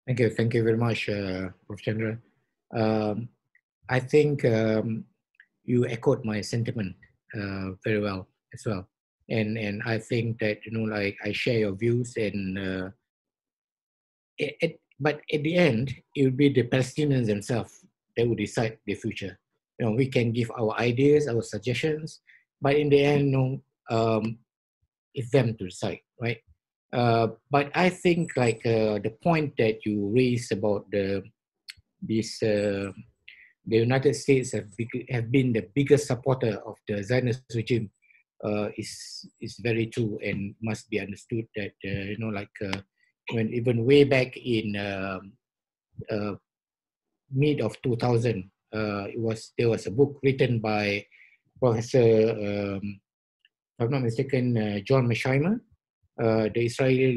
Thank you very much, Prof. Chandra. Um, I think you echoed my sentiment very well as well, and I think that like I share your views, and but at the end, it will be the Palestinians themselves that will decide the future. We can give our ideas, our suggestions, but in the end, it's them to decide, right? But I think like the point that you raised about the United States have been the biggest supporter of the Zionist regime is very true and must be understood that when even way back in mid of 2000, there was a book written by Professor, if I'm not mistaken, John Mearsheimer, the Israel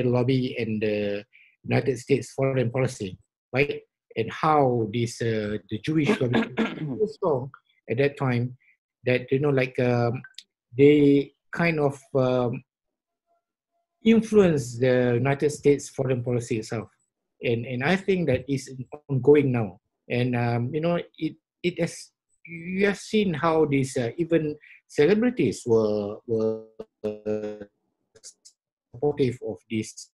lobby and the United States foreign policy, right? And how this the Jewish lobby was strong at that time that they kind of influence the United States foreign policy itself, and I think that is ongoing now. And it has, you have seen how these even celebrities were supportive of this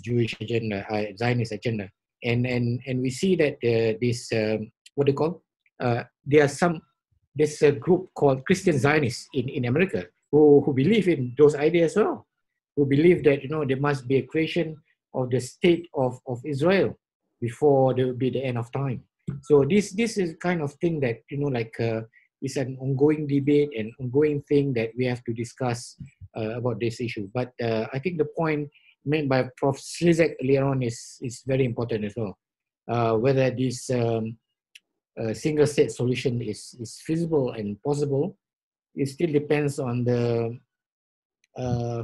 Jewish agenda, Zionist agenda, and we see that this what they call there are some there's a group called Christian Zionists in America who believe in those ideas as well, who believe that there must be a creation of the state of Israel before there will be the end of time. So this is kind of thing that is an ongoing debate and ongoing thing that we have to discuss about this issue. But I think the point made by Prof. Slizak earlier on is very important as well. Whether this single state solution is feasible and possible, it still depends on the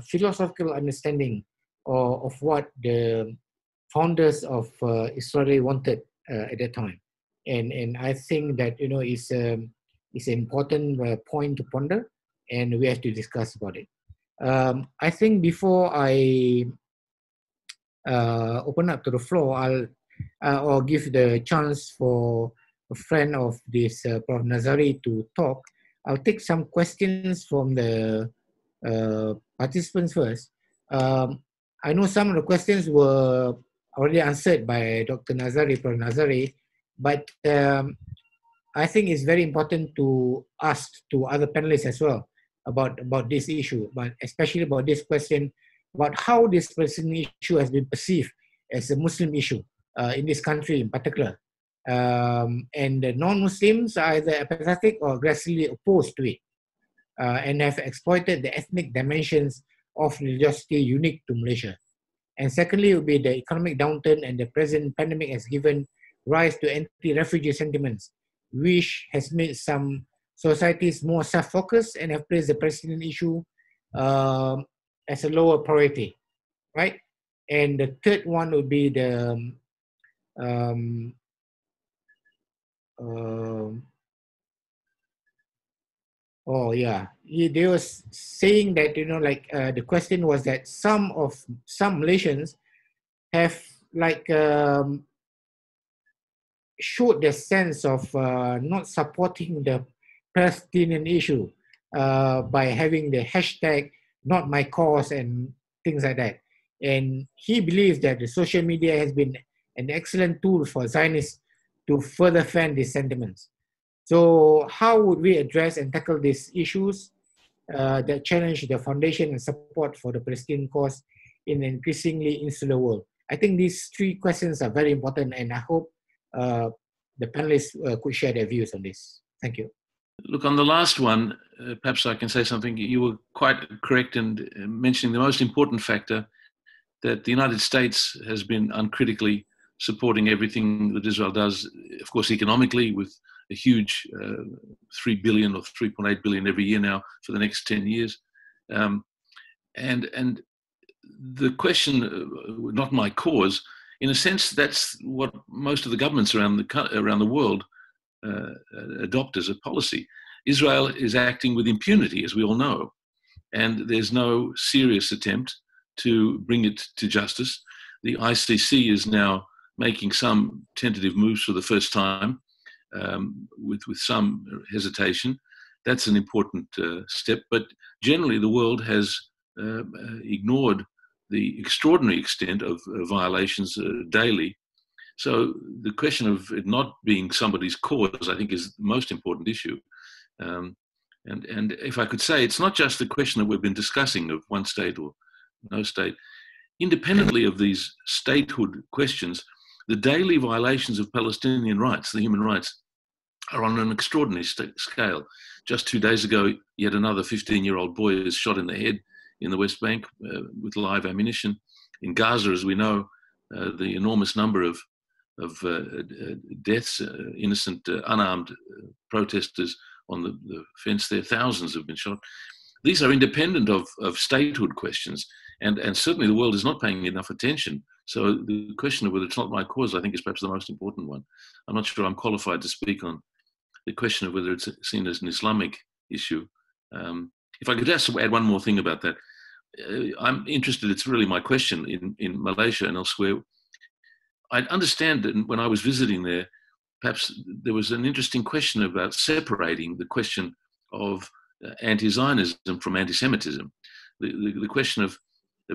philosophical understanding of what the founders of Israel wanted at that time. And I think that is an important point to ponder, and we have to discuss about it. I think before I open up to the floor, I'll or give the chance for a friend of this Prof. Nazari to talk. I'll take some questions from the participants first. I know some of the questions were already answered by Dr. Nazari, Prof. Nazari, but I think it's very important to ask to other panelists as well about this issue, but especially about this question about how this Palestinian issue has been perceived as a Muslim issue in this country in particular. And the non-Muslims are either apathetic or aggressively opposed to it and have exploited the ethnic dimensions of religiosity unique to Malaysia. And secondly, it would be the economic downturn and the present pandemic has given rise to anti-refugee sentiments, which has made some societies more self-focused and have placed the Palestinian issue as a lower priority, right? And the third one would be the oh yeah, they were saying that the question was that some Malaysians have showed the sense of not supporting the Palestinian issue by having the hashtag not my cause and things like that. And he believes that the social media has been an excellent tool for Zionists to further fan these sentiments. So how would we address and tackle these issues that challenge the foundation and support for the Palestinian cause in an increasingly insular world? I think these three questions are very important, and I hope the panelists could share their views on this. Thank you. Look, on the last one, perhaps I can say something. You were quite correct in mentioning the most important factor, that the United States has been uncritically supporting everything that Israel does, of course, economically, with a huge 3 billion or 3.8 billion every year now for the next 10 years. And the question, not my cause, in a sense, that's what most of the governments around the world adopt as a policy. Israel is acting with impunity, as we all know, and there's no serious attempt to bring it to justice. The ICC is now making some tentative moves for the first time, with some hesitation. That's an important step. But generally, the world has ignored the extraordinary extent of violations daily. So the question of it not being somebody's cause, I think, is the most important issue. And if I could say, it's not just the question that we've been discussing of one state or no state. Independently of these statehood questions, the daily violations of Palestinian rights, the human rights, are on an extraordinary scale. Just 2 days ago, yet another 15-year-old boy is shot in the head in the West Bank with live ammunition. In Gaza, as we know, the enormous number of deaths, innocent, unarmed protesters on the fence there, thousands have been shot. These are independent of statehood questions, and certainly the world is not paying enough attention. So the question of whether it's not my cause, I think, is perhaps the most important one. I'm not sure I'm qualified to speak on the question of whether it's seen as an Islamic issue. If I could just add one more thing about that. I'm interested, it's really my question, in Malaysia and elsewhere. I understand that when I was visiting there, perhaps there was an interesting question about separating the question of anti-Zionism from anti-Semitism. The question of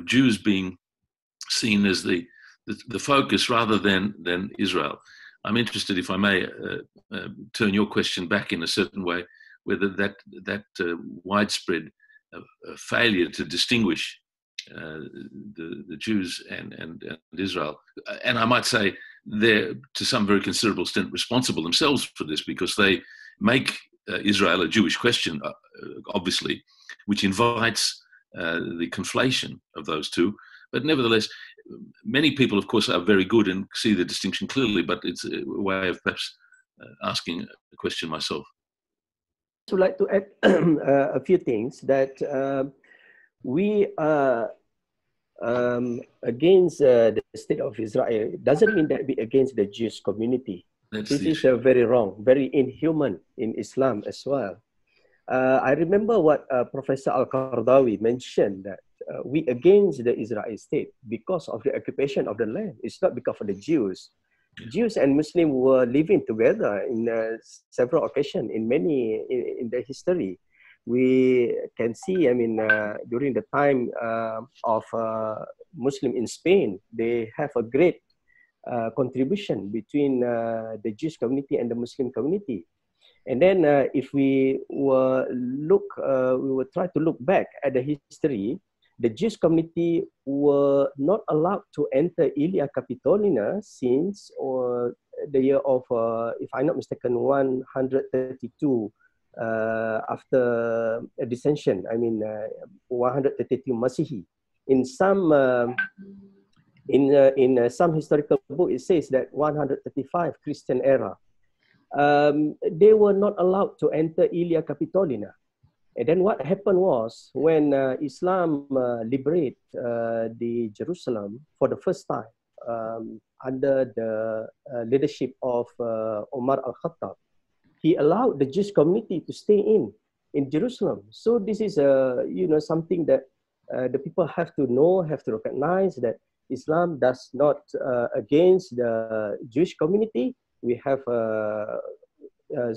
Jews being seen as the focus rather than Israel. I'm interested, if I may, turn your question back in a certain way, whether that widespread failure to distinguish the Jews and Israel, and I might say they're to some very considerable extent responsible themselves for this, because they make Israel a Jewish question, obviously, which invites the conflation of those two. But nevertheless, many people, of course, are very good and see the distinction clearly, but it's a way of perhaps asking a question myself. I would like to add a few things, that we are against the state of Israel. It doesn't mean that we are against the Jewish community. This is very wrong, very inhuman in Islam as well. I remember what Professor Al-Qaradawi mentioned, that we against the Israeli state because of the occupation of the land. It's not because of the Jews. Jews and Muslims were living together in several occasions in the history. We can see, I mean, during the time of Muslim in Spain, they have a great contribution between the Jewish community and the Muslim community. And then if we will try to look back at the history, the Jewish community were not allowed to enter Ilia Capitolina since the year of, if I'm not mistaken, 132 after a dissension. I mean, 132 Masihi. In some some historical book, it says that 135 Christian era. They were not allowed to enter Ilia Capitolina. And then what happened was, when Islam liberated the Jerusalem for the first time under the leadership of Omar al-Khattab, he allowed the Jewish community to stay in Jerusalem. So this is something that the people have to know, have to recognize, that Islam does not against the Jewish community. We have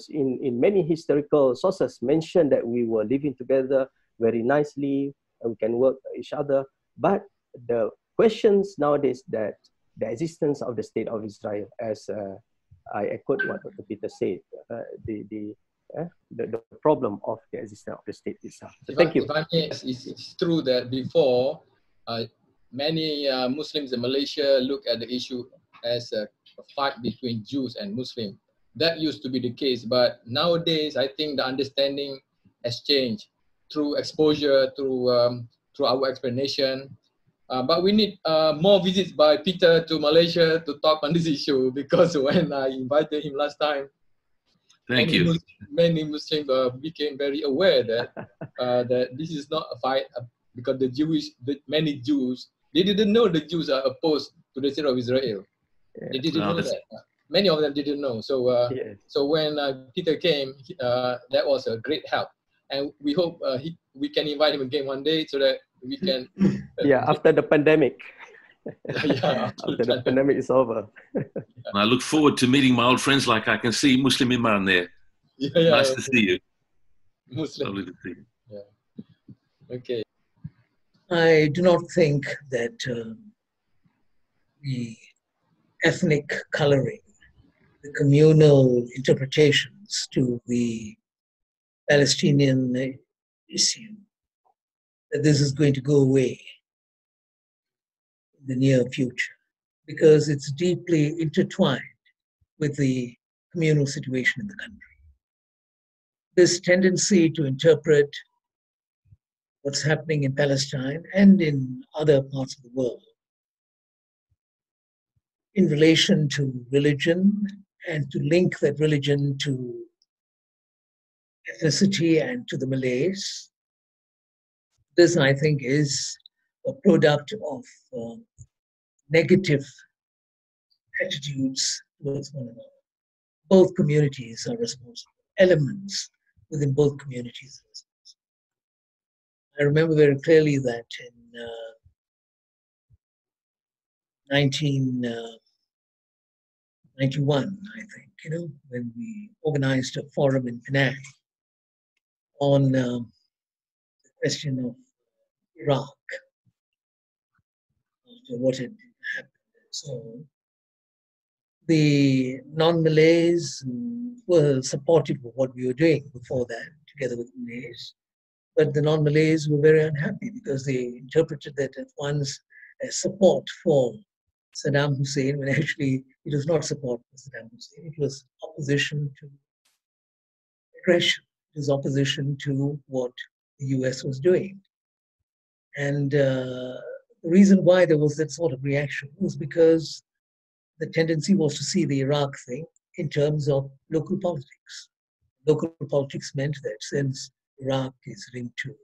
in many historical sources mentioned that we were living together very nicely and we can work each other. But the questions nowadays, that the existence of the state of Israel, as I echoed what Dr. Peter said, the problem of the existence of the state itself. So thank you. If I may, it's true that before many Muslims in Malaysia look at the issue as a fight between Jews and Muslims. That used to be the case, but nowadays I think the understanding has changed through exposure, through our explanation. But we need more visits by Peter to Malaysia to talk on this issue, because when I invited him last time, many Muslims became very aware that that this is not a fight, because many Jews, they didn't know the Jews are opposed to the state of Israel. They didn't know that. Many of them didn't know. So, so when Peter came, that was a great help, and we hope we can invite him again one day so that we can Yeah, after the pandemic. Yeah, After the pandemic is over. And I look forward to meeting my old friends. Like I can see Muslim Imran there. Yeah, Nice to see you. Muslim. Lovely to see you. Yeah. Okay. I do not think that the ethnic coloring, the communal interpretations to the Palestinian issue, that this is going to go away in the near future, because it's deeply intertwined with the communal situation in the country. This tendency to interpret what's happening in Palestine and in other parts of the world in relation to religion, and to link that religion to ethnicity and to the Malays. This, I think, is a product of negative attitudes towards one another. Both communities are responsible. Elements within both communities are responsible. I remember very clearly that in 1991, I think, when we organized a forum in Penang on the question of Iraq, after what had happened and so on. The non-Malays were supportive of what we were doing before that, together with Malays. But the non-Malays were very unhappy because they interpreted that at once as support for Saddam Hussein, when actually it was not support for Saddam Hussein. It was opposition to aggression. It was opposition to what the US was doing. And the reason why there was that sort of reaction was because the tendency was to see the Iraq thing in terms of local politics. Local politics meant that since Iraq is linked to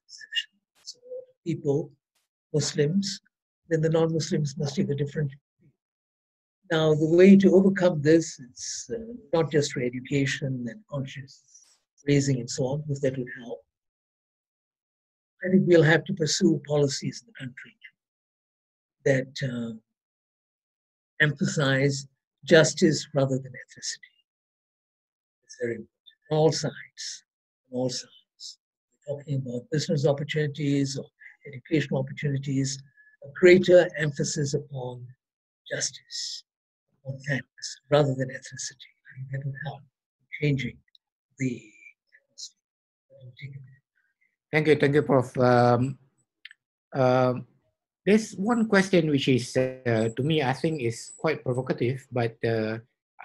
dispossession, so people, Muslims, then the non-Muslims must take a different view. Now, the way to overcome this is not just for education and conscience raising and so on, because that would help. I think we'll have to pursue policies in the country that emphasize justice rather than ethnicity. It's very important on all sides. On all sides. We're talking about business opportunities or educational opportunities, a greater emphasis upon justice on fairness rather than ethnicity. I think that would help in changing the atmosphere. Thank you, Prof. There's one question which is, to me, I think is quite provocative, but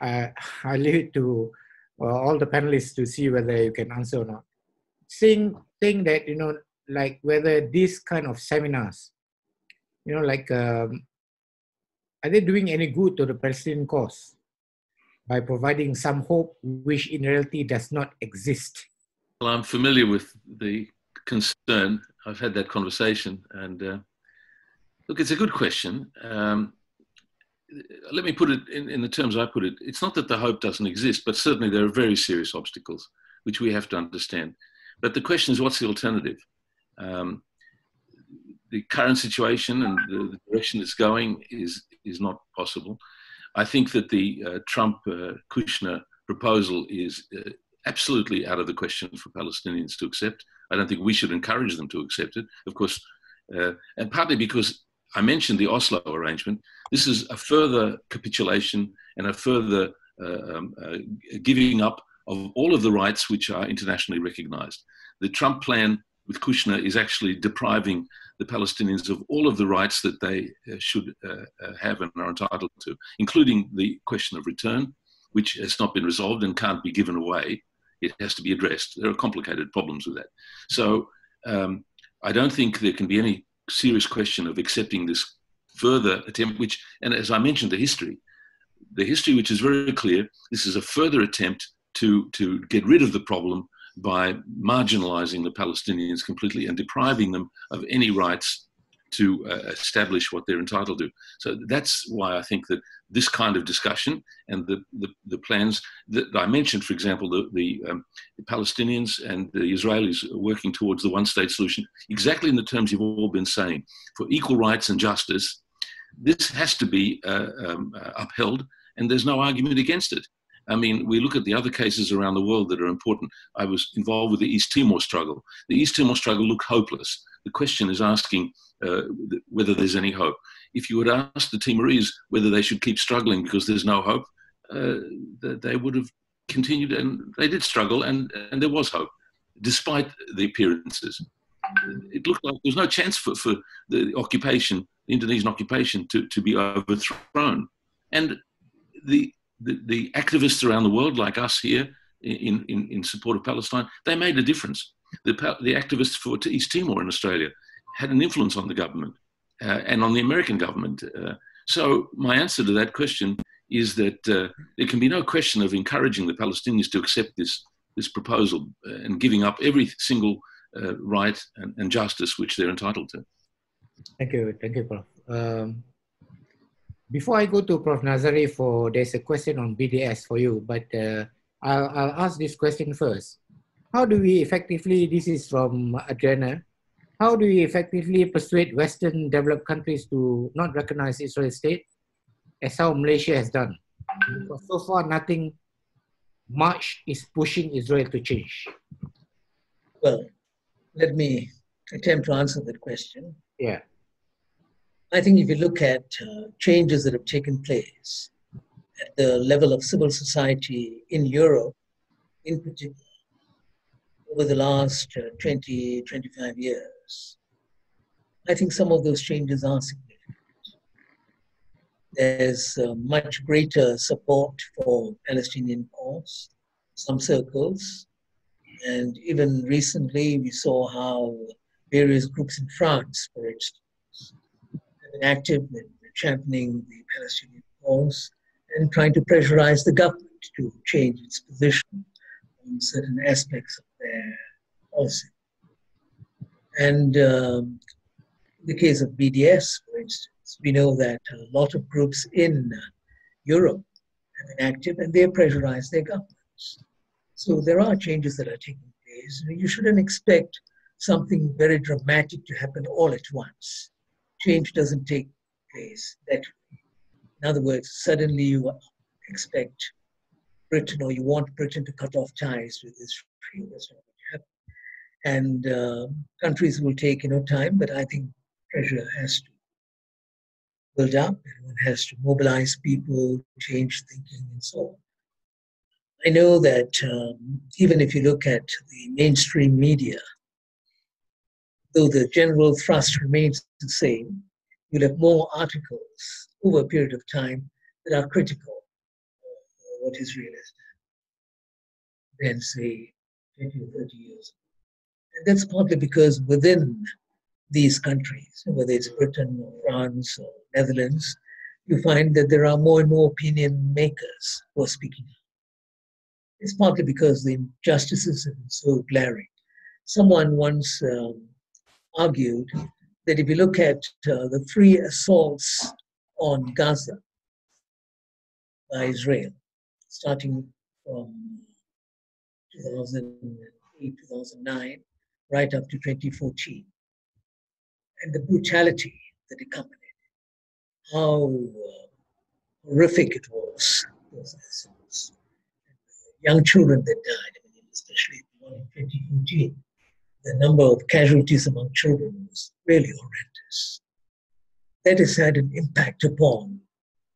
I leave it to all the panelists to see whether you can answer or not. Saying that, like whether these kind of seminars, are they doing any good to the Palestinian cause by providing some hope which in reality does not exist? Well, I'm familiar with the concern. I've had that conversation, and look, it's a good question. Let me put it in the terms I put it. It's not that the hope doesn't exist, but certainly there are very serious obstacles which we have to understand. But the question is, what's the alternative? The current situation and the direction it's going is not possible. I think that the Trump-Kushner proposal is absolutely out of the question for Palestinians to accept. I don't think we should encourage them to accept it, of course, and partly because I mentioned the Oslo arrangement. This is a further capitulation and a further giving up of all of the rights which are internationally recognized. The Trump plan with Kushner is actually depriving the Palestinians of all of the rights that they should have and are entitled to, including the question of return, which has not been resolved and can't be given away. It has to be addressed. There are complicated problems with that. So I don't think there can be any serious question of accepting this further attempt, which, and as I mentioned, the history which is very clear, this is a further attempt to get rid of the problem by marginalizing the Palestinians completely and depriving them of any rights to establish what they're entitled to. So that's why I think that this kind of discussion and the plans that I mentioned, for example, the Palestinians and the Israelis are working towards the one-state solution, exactly in the terms you've all been saying, for equal rights and justice. This has to be upheld, and there's no argument against it. I mean, we look at the other cases around the world that are important. I was involved with the East Timor struggle. The East Timor struggle looked hopeless. The question is asking whether there's any hope. If you had asked the Timorese whether they should keep struggling because there's no hope, they would have continued, and they did struggle, and there was hope, despite the appearances. It looked like there was no chance for the occupation, the Indonesian occupation, to be overthrown. And the activists around the world, like us here in support of Palestine, they made a difference. The activists for East Timor in Australia had an influence on the government and on the American government. So my answer to that question is that there can be no question of encouraging the Palestinians to accept this proposal and giving up every single right and justice which they're entitled to. Thank you, Prof. Before I go to Prof. Nazari, there's a question on BDS for you, but I'll ask this question first. How do we effectively, this is from Adriana, how do we effectively persuade Western developed countries to not recognize Israel state, as how Malaysia has done? Because so far, nothing much is pushing Israel to change. Well, let me attempt to answer that question. Yeah. I think if you look at changes that have taken place at the level of civil society in Europe, in particular, over the last 20, 25 years, I think some of those changes are significant. There's much greater support for Palestinian cause, some circles, and even recently we saw how various groups in France, for instance, have been active in championing the Palestinian cause and trying to pressurize the government to change its position on certain aspects of their policy. And in the case of BDS, for instance, we know that a lot of groups in Europe have been active and they pressurize their governments. So there are changes that are taking place. You shouldn't expect something very dramatic to happen all at once. Change doesn't take place that way. In other words, suddenly you expect Britain, or you want Britain to cut off ties with Israel. That's not going to happen. And countries will take time, but I think pressure has to build up, and one has to mobilize people, change thinking, and so on. I know that even if you look at the mainstream media, though the general thrust remains the same, you'll have more articles over a period of time that are critical of what Israel has done than, say, 20 or 30 years ago. And that's partly because within these countries, whether it's Britain or France or Netherlands, you find that there are more and more opinion makers who are speaking out. It's partly because the injustices have been so glaring. Someone once argued that if you look at the 3 assaults on Gaza by Israel, starting from 2008, 2009, right up to 2014, and the brutality that accompanied it, how horrific it was, those assaults. Young children that died, especially the one in 2014. The number of casualties among children was really horrendous. That has had an impact upon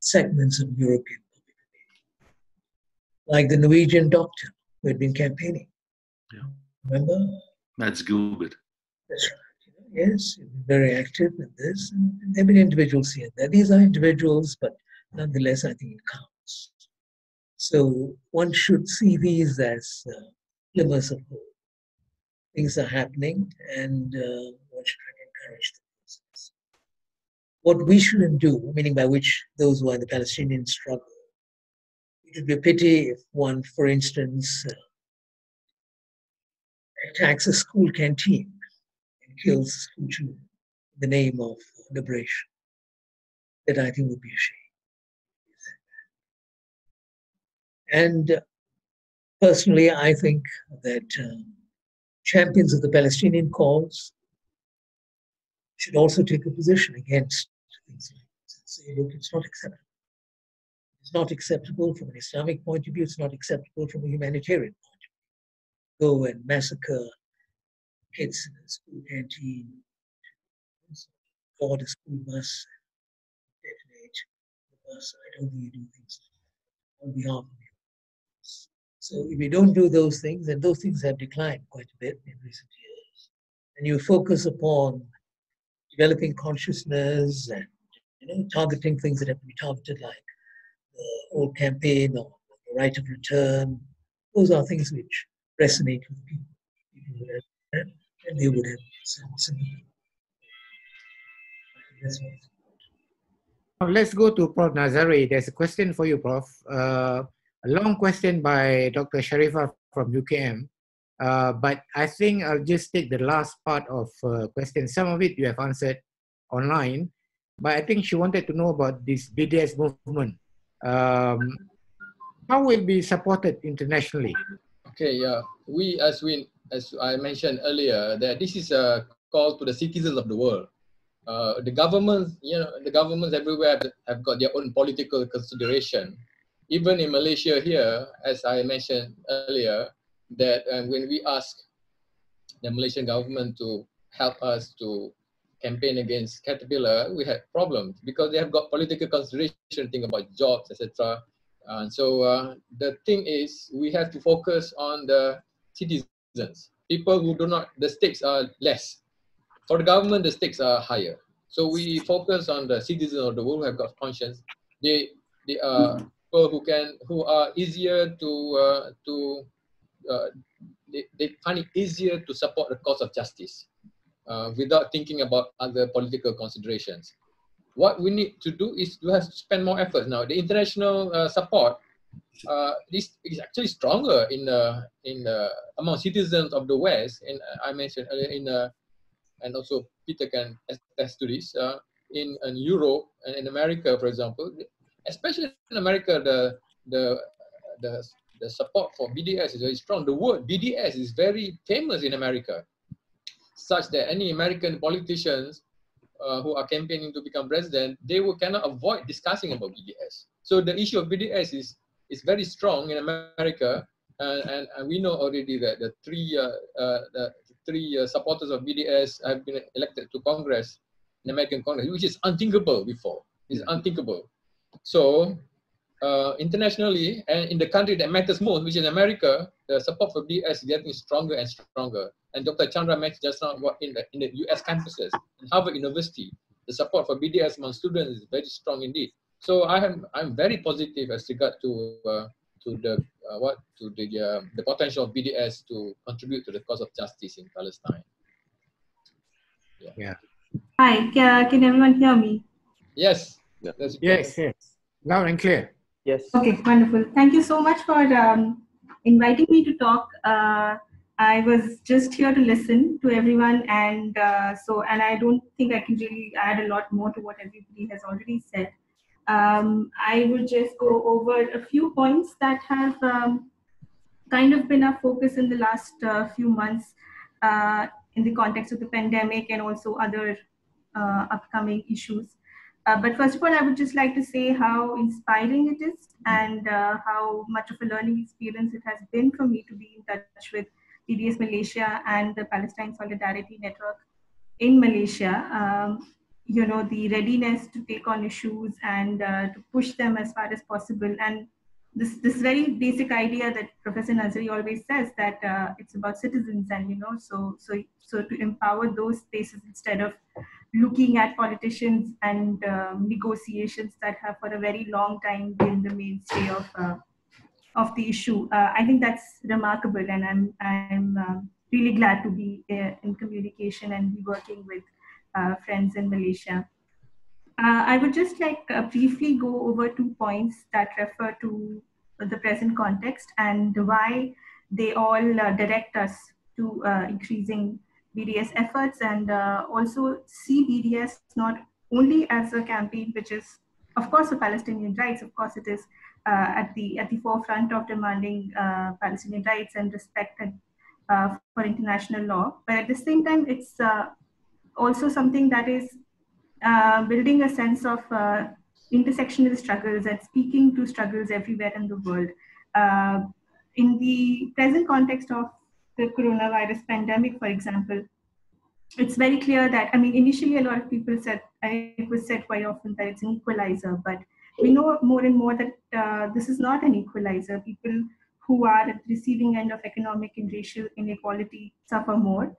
segments of European public opinion. Like the Norwegian doctor who had been campaigning. Yeah. Remember? Mads Gilbert. That's right. Yes, he's been very active in this. And there have been individuals here and there. These are individuals, but nonetheless, I think it counts. So one should see these as glimmers of hope. Things are happening, and one should try to encourage the process. What we shouldn't do, meaning by which those who are in the Palestinian struggle, it would be a pity if one, for instance, attacks a school canteen and kills school children. in the name of liberation, that I think would be a shame. And personally, I think that champions of the Palestinian cause should also take a position against things like this and say, look, it's not acceptable. It's not acceptable from an Islamic point of view. It's not acceptable from a humanitarian point of view. Go and massacre kids in a school canteen, board a school bus, detonate the bus. I don't think you do things on behalf of you. So if you don't do those things, and those things have declined quite a bit in recent years, and you focus upon developing consciousness and targeting things that have to be targeted, like the whole campaign or the right of return, those are things which resonate with people. People would have, and they would have some sympathy. That's what it's Now let's go to Prof. Nazari. There's a question for you, Prof. A long question by Dr. Sharifa from UKM. But I think I'll just take the last part of question. Some of it you have answered online, but I think she wanted to know about this BDS movement. How will it be supported internationally? Okay, yeah. As I mentioned earlier, that this is a call to the citizens of the world. The governments, the governments everywhere have got their own political consideration. Even in Malaysia here, as I mentioned earlier, that when we ask the Malaysian government to help us to campaign against Caterpillar, we had problems because they have got political consideration, think about jobs, etc. And so the thing is, we have to focus on the citizens, people who do not, the stakes are less. For the government, the stakes are higher. So we focus on the citizens of the world who have got conscience. They are people who are easier they find it easier to support the cause of justice without thinking about other political considerations. What we need to do is to have to spend more effort. Now, the international support is actually stronger among citizens of the West. And I mentioned earlier and also Peter can attest to this, in Europe and in America, for example, especially in America, the support for BDS is very strong. The word BDS is very famous in America, such that any American politicians who are campaigning to become president, they cannot avoid discussing about BDS. So the issue of BDS is very strong in America, and we know already that the three supporters of BDS have been elected to Congress, in American Congress, which is unthinkable before. It's unthinkable. So internationally, and in the country that matters most, which is America, the support for BDS is getting stronger and stronger. And Dr. Chandra mentioned just now what in the US campuses, in Harvard University, the support for BDS among students is very strong indeed. So I'm very positive as regard to the potential of BDS to contribute to the cause of justice in Palestine. Yeah. Hi, can everyone hear me? Yes. Yes. Loud and clear. Yes. Okay, wonderful. Thank you so much for inviting me to talk. I was just here to listen to everyone, and I don't think I can really add a lot more to what everybody has already said. I would just go over a few points that have kind of been our focus in the last few months in the context of the pandemic and also other upcoming issues. But first of all, I would just like to say how inspiring it is and how much of a learning experience it has been for me to be in touch with PDS Malaysia and the Palestine Solidarity Network in Malaysia. The readiness to take on issues and to push them as far as possible. And this very basic idea that Professor Nazari always says, that it's about citizens, and so to empower those spaces instead of looking at politicians and negotiations that have for a very long time been the mainstay of the issue. I think that's remarkable, and I'm really glad to be in communication and be working with friends in Malaysia. I would just like briefly go over 2 points that refer to the present context and why they all direct us to increasing BDS efforts, and also see BDS not only as a campaign which is, of course, for Palestinian rights. Of course, it is at the forefront of demanding Palestinian rights and respect for international law. But at the same time, it's also something that is building a sense of intersectional struggles and speaking to struggles everywhere in the world. In the present context of the coronavirus pandemic, for example, it's very clear that, I mean, initially a lot of people said, it was said quite often that it's an equalizer, but we know more and more that this is not an equalizer. People who are at the receiving end of economic and racial inequality suffer more.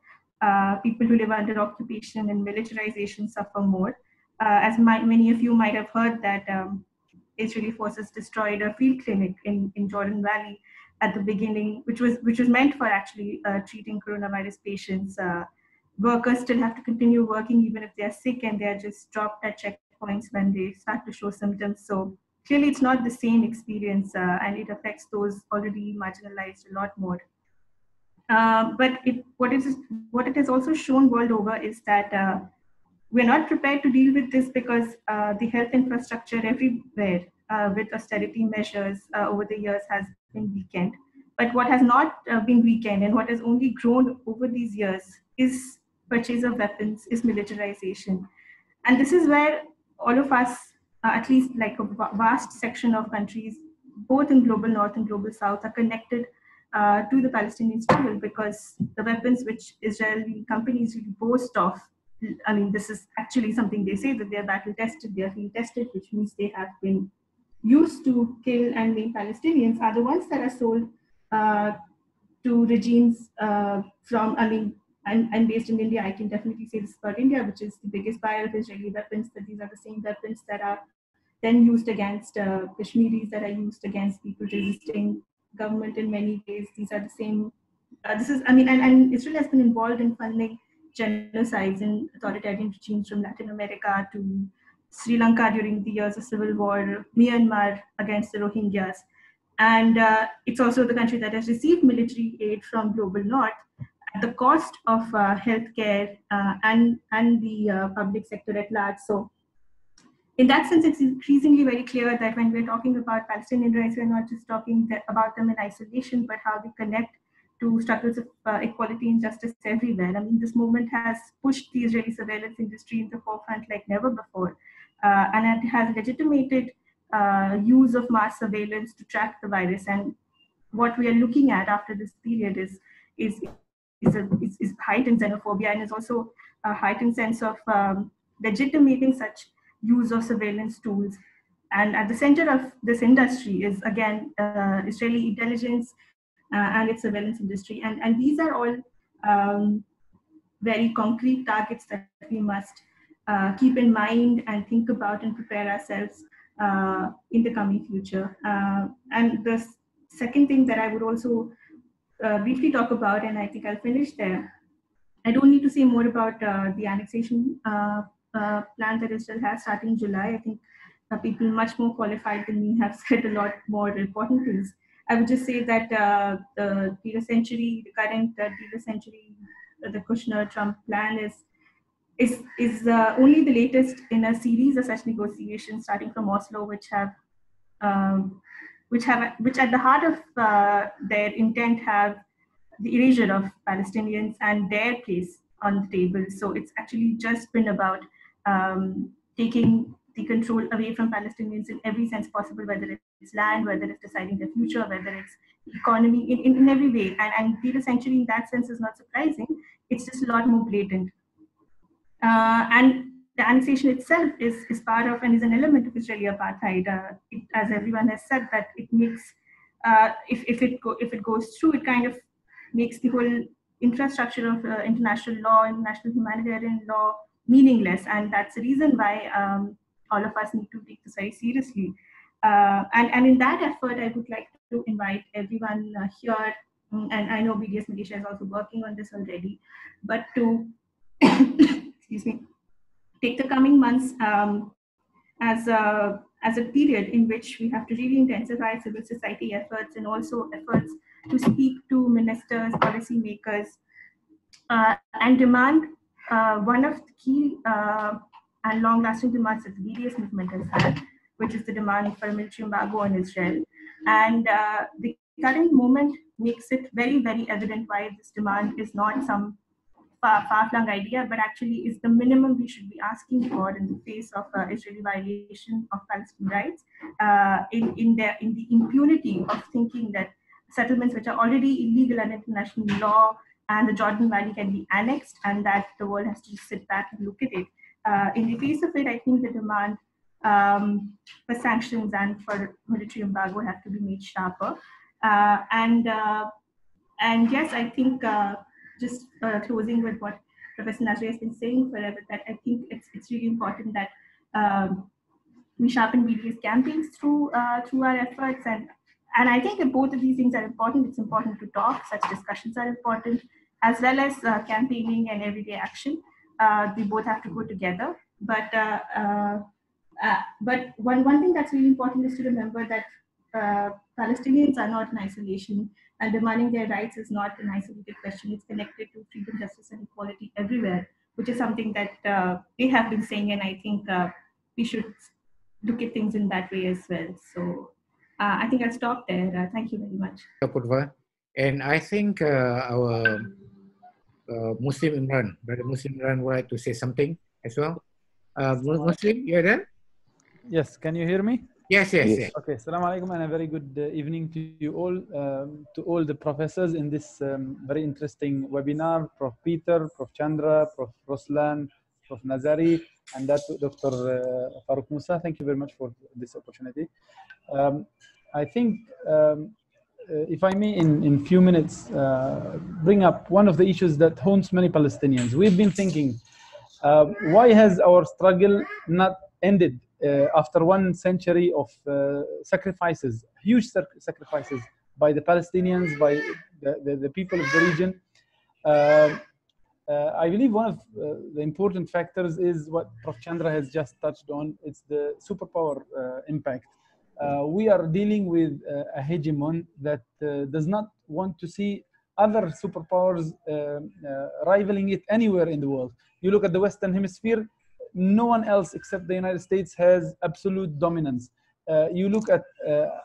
People who live under occupation and militarization suffer more. As many of you might have heard that Israeli forces destroyed a field clinic in Jordan Valley at the beginning, which was meant for actually treating coronavirus patients. Workers still have to continue working even if they're sick, and they're just dropped at checkpoints when they start to show symptoms. So clearly it's not the same experience, and it affects those already marginalized a lot more. But what it has also shown world over is that we're not prepared to deal with this because the health infrastructure everywhere with austerity measures over the years has been weakened. But what has not been weakened and what has only grown over these years is purchase of weapons, is militarization. And this is where all of us, at least like a vast section of countries, both in global north and global south, are connected to the Palestinian struggle, because the weapons which Israeli companies really boast of, I mean, this is actually something they say, that they're battle tested, they're field tested, which means they have been used to kill and maim Palestinians, are the ones that are sold to regimes from, I mean, I'm based in India. I can definitely say this about India, which is the biggest buyer of Israeli weapons, that these are the same weapons that are then used against Kashmiris, that are used against people resisting government in many ways. These are the same, this is, I mean, and Israel has been involved in funding genocides in authoritarian regimes from Latin America to Sri Lanka during the years of civil war, Myanmar against the Rohingyas. And it's also the country that has received military aid from global north at the cost of healthcare and the public sector at large. So in that sense, it's increasingly very clear that when we're talking about Palestinian rights, we're not just talking about them in isolation, but how they connect to struggles of equality and justice everywhere. I mean, this movement has pushed the Israeli surveillance industry in the forefront like never before, and it has legitimated use of mass surveillance to track the virus. And what we are looking at after this period is heightened xenophobia, and is also a heightened sense of legitimating such use of surveillance tools. And at the center of this industry is, again, Israeli intelligence and its surveillance industry. And these are all very concrete targets that we must keep in mind and think about and prepare ourselves in the coming future. And the second thing that I would also briefly talk about, and I think I'll finish there, I don't need to say more about the annexation plan that Israel has starting in July. I think people much more qualified than me have said a lot more important things. I would just say that the deal century, the current deal century, the Kushner-Trump plan is only the latest in a series of such negotiations, starting from Oslo, which at the heart of their intent have the erasure of Palestinians and their place on the table. So it's actually just been about taking the control away from Palestinians in every sense possible, whether it's land, whether it's deciding the future, whether it's economy, in every way. And Peter Century in that sense is not surprising. It's just a lot more blatant. And the annexation itself is part of and is an element of Israeli apartheid. As everyone has said, that it makes, if it goes through, it kind of makes the whole infrastructure of international law, international humanitarian law meaningless. And that's the reason why all of us need to take this very seriously. And in that effort, I would like to invite everyone here, and I know BDS Malaysia is also working on this already, but to, excuse me, take the coming months as a period in which we have to really intensify civil society efforts, and also efforts to speak to ministers, policymakers, and demand one of the key and long-lasting demands that the BDS movement has had, which is the demand for a military embargo on Israel. And the current moment makes it very, very evident why this demand is not some far-flung idea, but actually is the minimum we should be asking for in the face of Israeli violation of Palestinian rights, in the impunity of thinking that settlements which are already illegal under international law and the Jordan Valley can be annexed, and that the world has to just sit back and look at it. In the face of it, I think the demand for sanctions and for military embargo have to be made sharper. And yes, I think just closing with what Professor Nazri has been saying forever, that I think it's really important that we sharpen BDS campaigns through our efforts, and I think that both of these things are important. It's important to talk. Such discussions are important, as well as campaigning and everyday action. They both have to go together. But one thing that's really important is to remember that Palestinians are not in isolation, and demanding their rights is not an isolated question. It's connected to freedom, justice, and equality everywhere, which is something that they have been saying, and I think we should look at things in that way as well. So I think I'll stop there. Thank you very much. And I think our Muslim Imran, Brother Muslim Imran, would like to say something as well. Muslim, you're there? Yes, can you hear me? Yes. Okay, Assalamu alaikum, and a very good evening to you all, to all the professors in this very interesting webinar, Prof. Peter, Prof. Chandra, Prof. Roslan, Prof. Nazari, and that Dr. Farooq Musa. Thank you very much for this opportunity. I think, if I may, in few minutes, bring up one of the issues that haunts many Palestinians. We've been thinking, why has our struggle not ended after 1 century of sacrifices, huge sacrifices by the Palestinians, by the people of the region? I believe one of the important factors is what Prof. Chandra has just touched on. It's the superpower impact. We are dealing with a hegemon that does not want to see other superpowers rivaling it anywhere in the world. You look at the Western Hemisphere, no one else except the United States has absolute dominance. You look at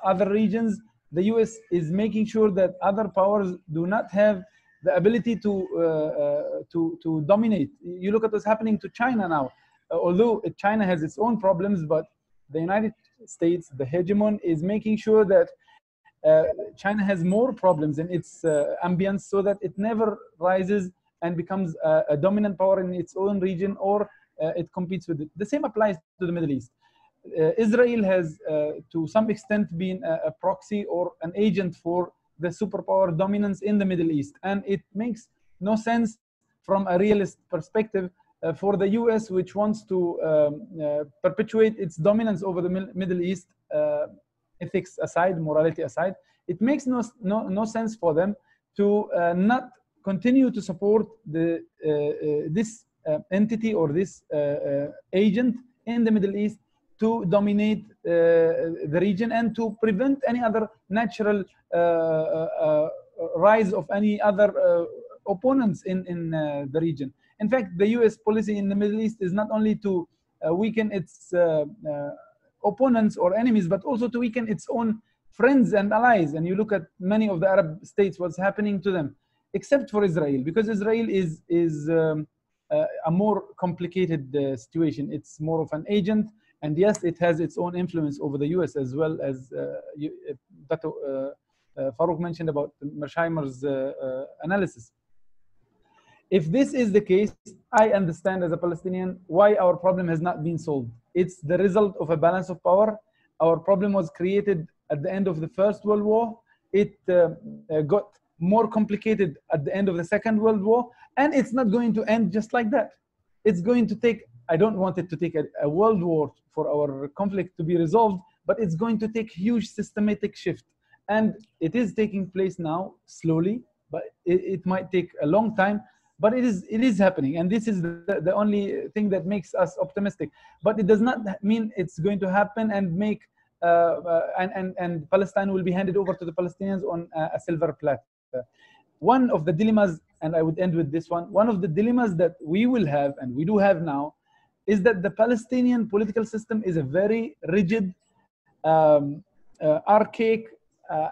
other regions, the US is making sure that other powers do not have the ability to dominate. You look at what's happening to China now. Although China has its own problems, but the United States, the hegemon, is making sure that China has more problems in its ambience, so that it never rises and becomes a dominant power in its own region, or it competes with it. The same applies to the Middle East. Israel has, to some extent, been a proxy or an agent for the superpower dominance in the Middle East. And it makes no sense from a realist perspective for the US, which wants to perpetuate its dominance over the Middle East, ethics aside, morality aside. It makes no sense for them to not continue to support this entity or this agent in the Middle East to dominate the region and to prevent any other natural rise of any other opponents in the region. In fact, the US policy in the Middle East is not only to weaken its opponents or enemies, but also to weaken its own friends and allies. And you look at many of the Arab states, what's happening to them, except for Israel, because Israel is a more complicated situation. It's more of an agent, and yes, it has its own influence over the US, as well as Dr. Farooq mentioned about Mersheimer's analysis. If this is the case, I understand as a Palestinian why our problem has not been solved. It's the result of a balance of power. Our problem was created at the end of the First World War. It got more complicated at the end of the Second World War, and it's not going to end just like that. It's going to take, I don't want it to take a world war for our conflict to be resolved, but it's going to take huge systematic shift. And it is taking place now, slowly, but it might take a long time, but it is happening. And this is the only thing that makes us optimistic. But it does not mean it's going to happen and make, and Palestine will be handed over to the Palestinians on a silver platter. One of the dilemmas and I would end with this one. One of the dilemmas that we will have, and we do have now, is that the Palestinian political system is a very rigid, archaic,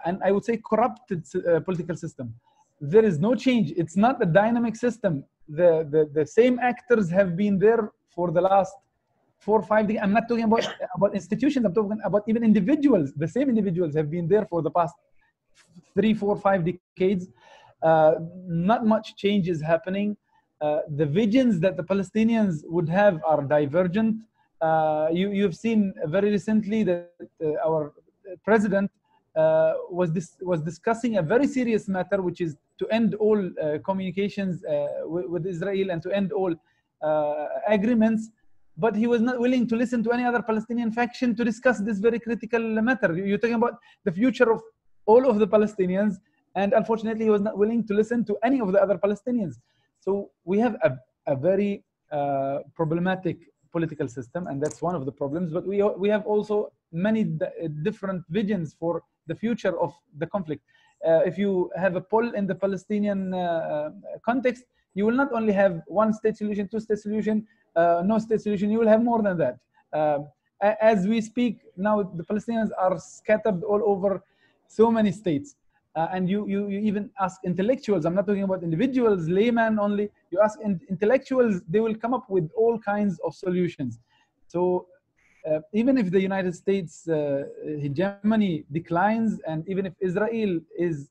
and I would say corrupted political system. There is no change. It's not a dynamic system. The same actors have been there for the last 4 or 5 decades. I'm not talking about institutions. I'm talking about even individuals. The same individuals have been there for the past 3, 4, 5 decades. Not much change is happening. The visions that the Palestinians would have are divergent. You've seen very recently that our president was discussing a very serious matter, which is to end all communications with Israel and to end all agreements. But he was not willing to listen to any other Palestinian faction to discuss this very critical matter. You're talking about the future of all of the Palestinians, and unfortunately, he was not willing to listen to any of the other Palestinians. So we have a very problematic political system, and that's one of the problems. But we have also many different visions for the future of the conflict. If you have a poll in the Palestinian context, you will not only have one state solution, two state solution, no state solution, you will have more than that. As we speak now, the Palestinians are scattered all over so many states. And you even ask intellectuals, I'm not talking about individuals, laymen only, you ask intellectuals, they will come up with all kinds of solutions. So even if the United States hegemony declines, and even if Israel is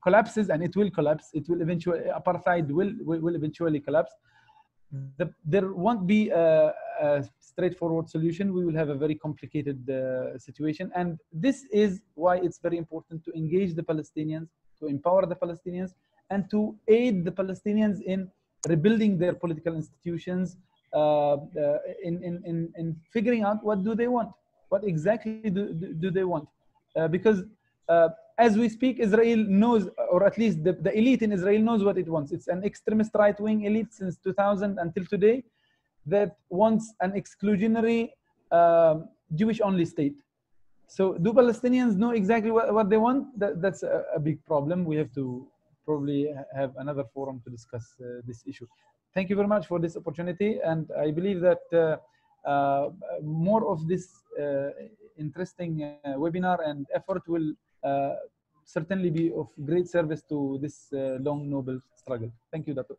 collapses, and it will collapse, it will eventually, apartheid will eventually collapse, there won't be a straightforward solution. We will have a very complicated situation. And this is why it's very important to engage the Palestinians, to empower the Palestinians, and to aid the Palestinians in rebuilding their political institutions, in figuring out what do they want, what exactly do they want. Because as we speak, Israel knows, or at least the elite in Israel knows what it wants. It's an extremist right-wing elite since 2000 until today that wants an exclusionary Jewish-only state. So do Palestinians know exactly what they want? That's a big problem. We have to probably have another forum to discuss this issue. Thank you very much for this opportunity. And I believe that more of this interesting webinar and effort will certainly be of great service to this long, noble struggle. Thank you, Dato.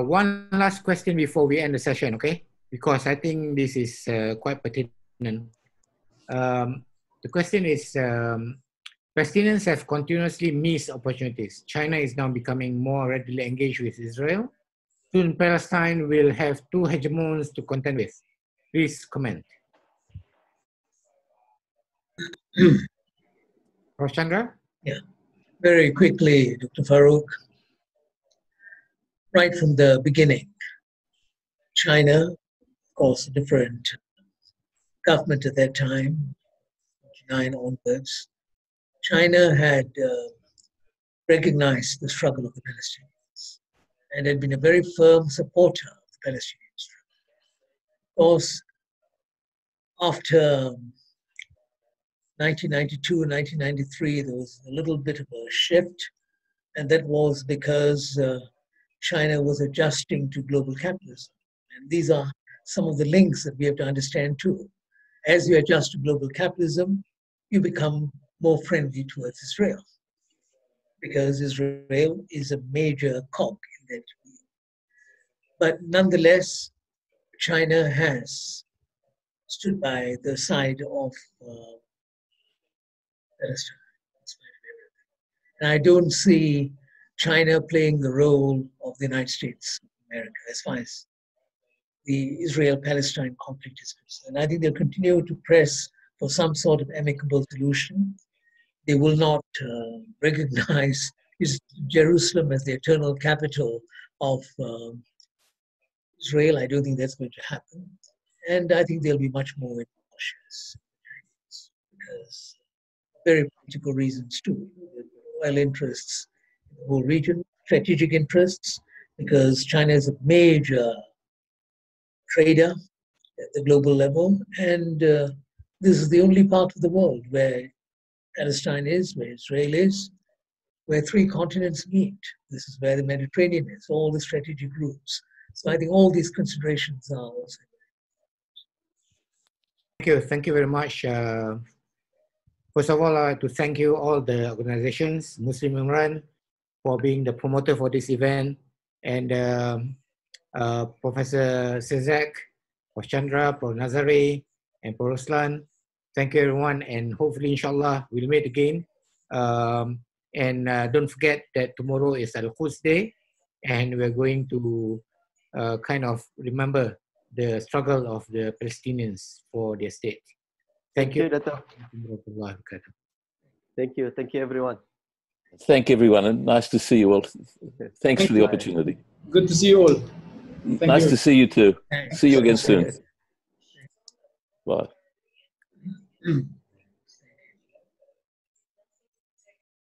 One last question before we end the session, okay? Because I think this is quite pertinent. The question is, Palestinians have continuously missed opportunities. China is now becoming more readily engaged with Israel. Soon Palestine will have two hegemons to contend with. Please comment. Prof. Chandra? Yeah, very quickly, Dr. Farouk. Right from the beginning, China, of course, a different government at that time, 1949 onwards, China had recognized the struggle of the Palestinians and had been a very firm supporter of the Palestinian struggle. Of course, after 1992, 1993, there was a little bit of a shift, and that was because China was adjusting to global capitalism. And these are some of the links that we have to understand too. As you adjust to global capitalism, you become more friendly towards Israel, because Israel is a major cog in that. But nonetheless, China has stood by the side of Palestine. And I don't see China playing the role of the United States of America as far as the Israel-Palestine conflict is concerned. I think they'll continue to press for some sort of amicable solution. They will not recognize Jerusalem as the eternal capital of Israel. I don't think that's going to happen. And I think they'll be much more cautious because very practical reasons too. Oil interests in the whole region, strategic interests, because China is a major trader at the global level, and this is the only part of the world where Palestine is, where Israel is. where 3 continents meet. This is where the Mediterranean is, all the strategic routes. So I think all these considerations are also. Thank you very much. First of all, I'd like to thank you all the organizations, Muslim Imran, for being the promoter for this event, and Professor Sezak, Prof. Chandra, Prof. Nazari, and Prof. Ruslan. Thank you everyone, and hopefully, inshallah, we'll meet again. And don't forget that tomorrow is Al-Quds Day, and we're going to kind of remember the struggle of the Palestinians for their state. Thank you. Thank you. Thank you, everyone. Thank everyone, and nice to see you all. Thanks for the opportunity. Good to see you all. Nice to see you too. See you again soon. Bye.